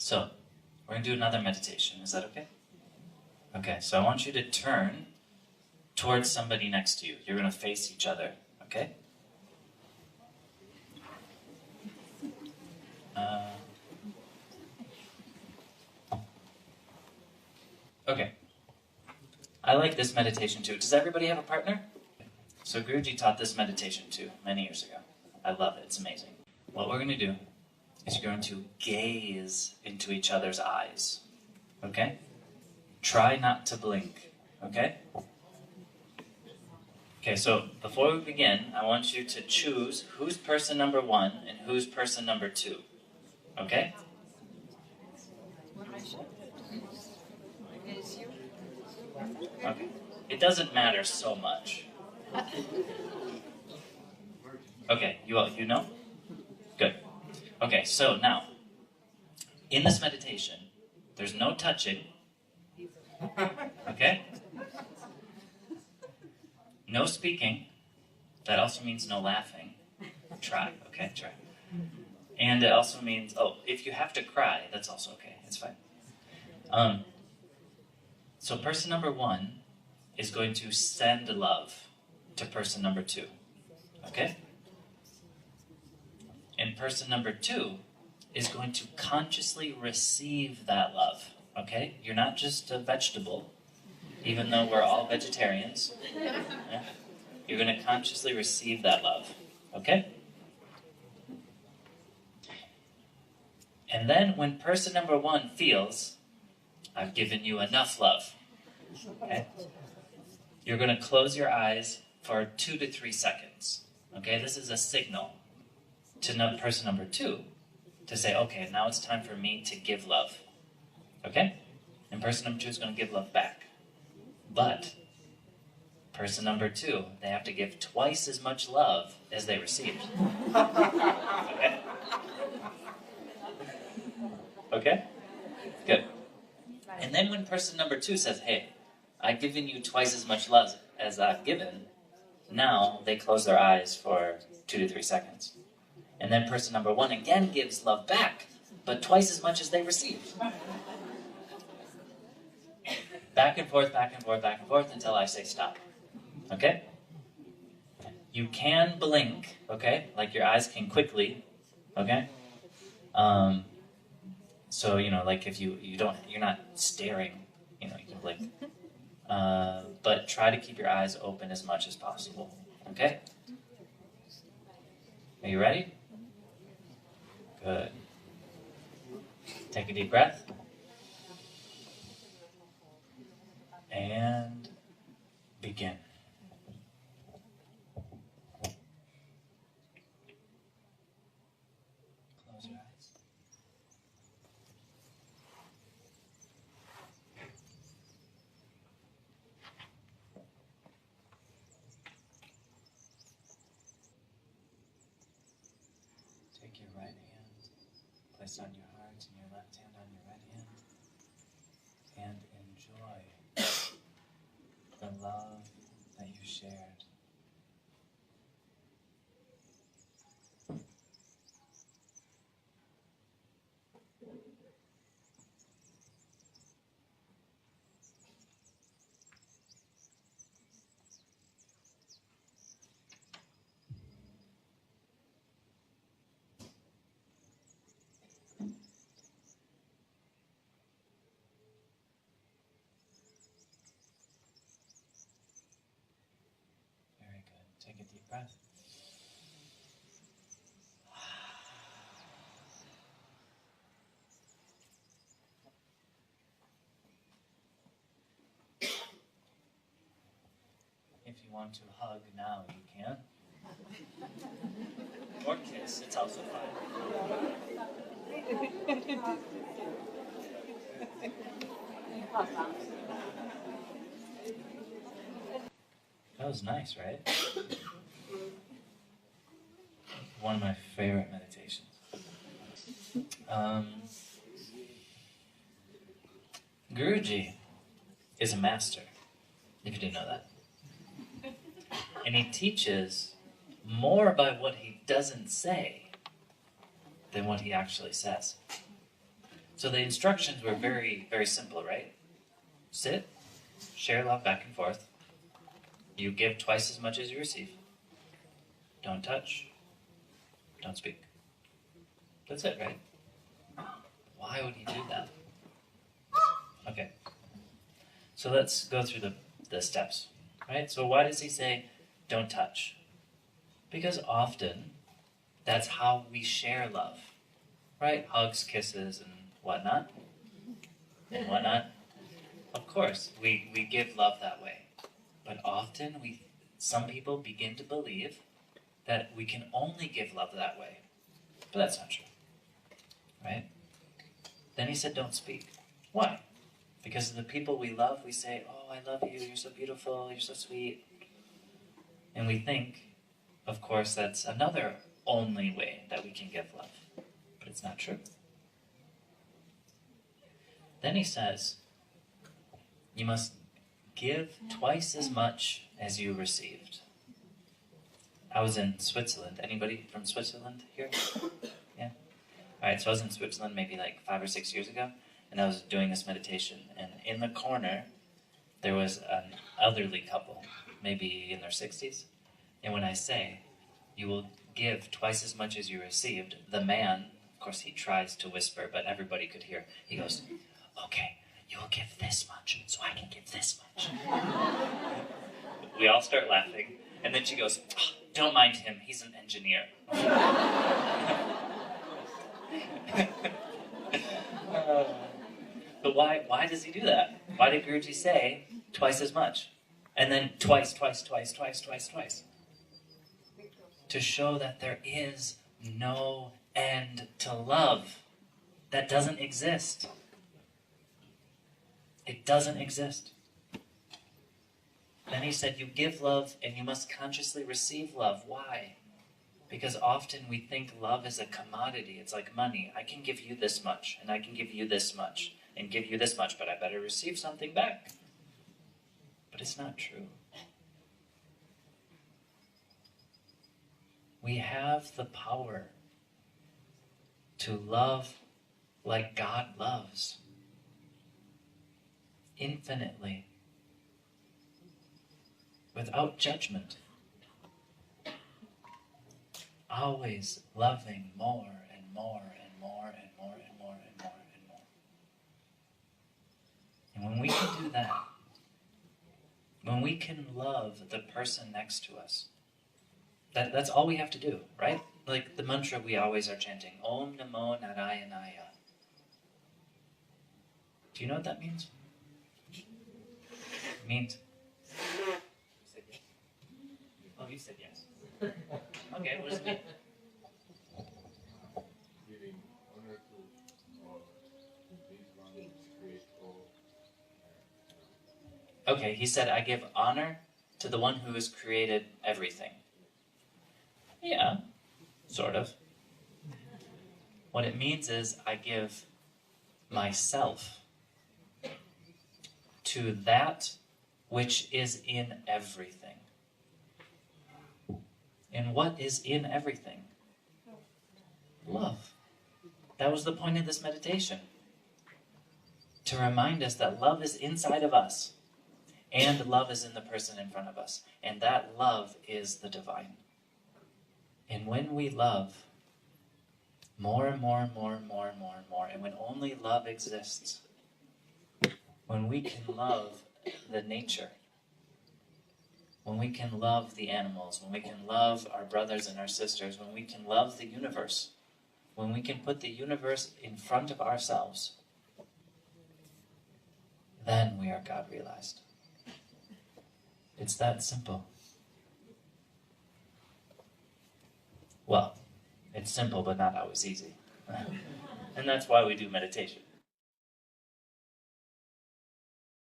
So, we're going to do another meditation. Is that okay? Okay, so I want you to turn towards somebody next to you. You're going to face each other, okay? Okay. I like this meditation too. Does everybody have a partner? So Guruji taught this meditation too, many years ago. I love it. It's amazing. What we're going to do is you're going to gaze into each other's eyes. Okay? Try not to blink. Okay? Okay, so before we begin, I want you to choose who's person number 1 and who's person number 2. Okay? Okay. It doesn't matter so much. Okay, you know? Good. Okay, so now, in this meditation, there's no touching. Okay? No speaking. That also means no laughing. Try, okay? Try. And it also means, if you have to cry, that's also okay. It's fine. So person number 1 is going to send love to person number 2. Okay? And person number 2 is going to consciously receive that love. Okay? You're not just a vegetable, even though we're all vegetarians. Yeah? You're going to consciously receive that love. Okay? And then when person number 1 feels, I've given you enough love, okay? You're going to close your eyes for 2 to 3 seconds. Okay? This is a signal to person number 2 to say, okay, now it's time for me to give love. Okay? And person number 2 is going to give love back. But person number 2, they have to give twice as much love as they received. Okay? Okay? Good. And then when person number 2 says, hey, I've given you twice as much love as I've given, now they close their eyes for 2 to 3 seconds. And then person number 1 again gives love back, but twice as much as they received. Back and forth, back and forth, back and forth until I say stop. Okay? You can blink, okay? Like your eyes can quickly, okay? So, like if you're not staring, you can blink. But try to keep your eyes open as much as possible, okay? Are you ready? Good. Take a deep breath. And begin. Close your eyes. Take your right hand, place on your heart, and your left hand on your right hand, and enjoy the love that you shared. Take a deep breath. If you want to hug now, you can. Or kiss, it's also fine. That was nice, right? One of my favorite meditations. Guruji is a master, if you didn't know that. And he teaches more by what he doesn't say than what he actually says. So the instructions were very, very simple, right? Sit, share love back and forth. You give twice as much as you receive. Don't touch. Don't speak. That's it, right? Why would he do that? Okay. So let's go through the steps, right? So why does he say, don't touch? Because often, that's how we share love, right? Hugs, kisses, and whatnot. Of course, we give love that way. But often, some people begin to believe that we can only give love that way. But that's not true, right? Then he said, don't speak. Why? Because the people we love, we say, oh, I love you, you're so beautiful, you're so sweet. And we think, of course, that's another only way that we can give love. But it's not true. Then he says, you must give twice as much as you received. I was in Switzerland. Anybody from Switzerland here? Yeah? Alright, so I was in Switzerland maybe like 5 or 6 years ago, and I was doing this meditation, and in the corner, there was an elderly couple, maybe in their 60s, and when I say, you will give twice as much as you received, the man, of course he tries to whisper, but everybody could hear, he goes, okay, you will give this much, so I can give this much. We all start laughing, and then she goes, oh, don't mind him, he's an engineer. But why does he do that? Why did Guruji say twice as much? And then twice. To show that there is no end to love. That doesn't exist. It doesn't exist. Then he said, you give love and you must consciously receive love. Why? Because often we think love is a commodity. It's like money. I can give you this much, and I can give you this much, and give you this much, but I better receive something back. But it's not true. We have the power to love like God loves. Infinitely. Without judgment. Always loving more and more and more and more and more and more and more. And when we can do that, when we can love the person next to us, that's all we have to do, right? Like the mantra we always are chanting, Om Namo Narayanaya. Do you know what that means? It means... Oh, you said yes. Okay, what does it mean? Giving honor to this one who creates all. Okay, he said, I give honor to the one who has created everything. Yeah, sort of. What it means is I give myself to that which is in everything. And what is in everything? Love. That was the point of this meditation. To remind us that love is inside of us, and love is in the person in front of us. And that love is the divine. And when we love more and more and more and more and more and more, and when only love exists, when we can love the nature, when we can love the animals, when we can love our brothers and our sisters, when we can love the universe, when we can put the universe in front of ourselves, then we are God realized. It's that simple. Well, it's simple but not always easy. And that's why we do meditation.